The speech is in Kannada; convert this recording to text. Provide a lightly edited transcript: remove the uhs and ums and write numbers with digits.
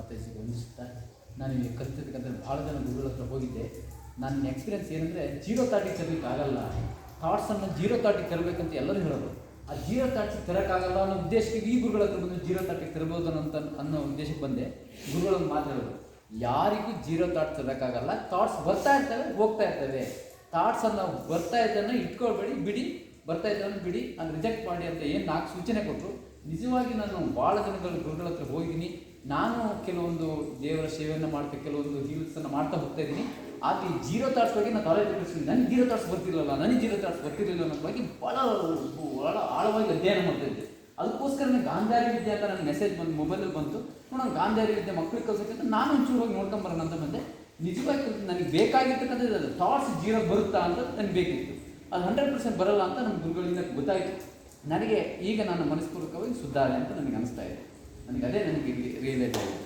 ಮಾತಾಯಿಸಿಗೆ ವಂದಿಸುತ್ತಾ ನಾನು ಇಲ್ಲಿ ಕಲಿತಿದ್ದಕ್ಕಂಥ ಭಾಳ ಜನ ಗುರುಗಳ ಹತ್ರ ಹೋಗಿದ್ದೆ. ನನ್ನ ಎಕ್ಸ್ಪೀರಿಯನ್ಸ್ ಏನಂದರೆ ಜೀರೋ ತಾಟಿಗೆ ತರಲಿಕ್ಕೆ ಆಗಲ್ಲ, ಥಾಟ್ಸನ್ನು ಜೀರೋ ತಾಟಿಗೆ ತರಬೇಕಂತ ಎಲ್ಲರೂ ಹೇಳೋದು. ಆ ಜೀರೋ ತಾಟಿಗೆ ತರೋಕ್ಕಾಗಲ್ಲ ಅನ್ನೋ ಉದ್ದೇಶಕ್ಕೆ ಈ ಗುರುಗಳ ಹತ್ರ ಬಂದು ಜೀರೋ ತಾಟಿಗೆ ತರಬಹುದು ಅನ್ನೋ ಉದ್ದೇಶಕ್ಕೆ ಬಂದೆ. ಗುರುಗಳನ್ನು ಮಾತಾಡೋದು, ಯಾರಿಗೂ ಜೀರೋ ಥಾಟ್ ತರೋಕ್ಕಾಗಲ್ಲ, ಥಾಟ್ಸ್ ಬರ್ತಾ ಇರ್ತವೆ ಹೋಗ್ತಾ ಇರ್ತವೆ. ಥಾಟ್ಸನ್ನು ಬರ್ತಾ ಇದ್ದನ್ನು ಇಟ್ಕೊಳ್ಬೇಡಿ, ಬಿಡಿ, ಬರ್ತಾ ಇದ್ದನ್ನು ಬಿಡಿ, ಅದು ರಿಜೆಕ್ಟ್ ಮಾಡಿ ಅಂತ ಏನು 4 ಸೂಚನೆ ಕೊಟ್ಟರು. ನಿಜವಾಗಿ ನಾನು ಭಾಳ ಜನಗಳು ಗುರುಗಳ ಹತ್ರ ಹೋಗಿದ್ದೀನಿ. ನಾನು ಕೆಲವೊಂದು ದೇವರ ಸೇವೆಯನ್ನು ಮಾಡ್ತಾ ಕೆಲವೊಂದು ಹೀಲ್ಸನ್ನು ಮಾಡ್ತಾ ಹೋಗ್ತಾ ಇದ್ದೀನಿ. ಆದರೆ ಈ ಜೀರೋ ಥಾಟ್ಸ್ ಬಗ್ಗೆ ನಾನು ಕಾಲೇಜ್ ಕಳಿಸ್ತೀನಿ. ನನಗೆ ಜೀರೋ ಥಾಟ್ಸ್ ಬರ್ತಿರಲಿಲ್ಲ ಅನ್ನೋ ಬಗ್ಗೆ ಭಾಳ ಆಳವಾಗಿ ಅಧ್ಯಯನ ಮಾಡ್ತಾಯಿದ್ದೆ. ಅದಕ್ಕೋಸ್ಕರನೇ ಗಾಂಧಾರಿ ವಿದ್ಯೆ ಅಂತ ನನಗೆ ಮೆಸೇಜ್ ಬಂದು ಮೊಬೈಲಲ್ಲಿ ಬಂತು. ನಾನು ಗಾಂಧಾರಿ ವಿದ್ಯೆ ಮಕ್ಕಳಿಗೆ ಕಲಿಸೋಕ್ಕಿಂತ ನಾನು ಒಂಚೂರು ಹೋಗಿ ನೋಡ್ಕೊಂಬರೋಣ ಅಂತ ಬಂದೆ. ನಿಜವಾಗಿ ನನಗೆ ಬೇಕಾಗಿರ್ತಕ್ಕಂಥದ್ದು ಅದು ಥಾಟ್ಸ್ ಜೀರೋ ಬರುತ್ತಾ ಅಂತ ನನಗೆ ಬೇಕಿತ್ತು. ಅದು 100% ಬರಲ್ಲ ಅಂತ ನಮ್ಮ ಗುರುಗಳಿಂದ ಗೊತ್ತಾಯಿತು. ನನಗೆ ಈಗ ನನ್ನ ಮನಸ್ಪೂರ್ವಕವಾಗಿ ಸುಧಾರಣೆ ಅಂತ ನನಗೆ ಅನಿಸ್ತಾ ಇದೆ. ನನಗೆ ಅದೇ ನನಗೆ ರಿಯಲೈಸ್ ಆಗಿದೆ.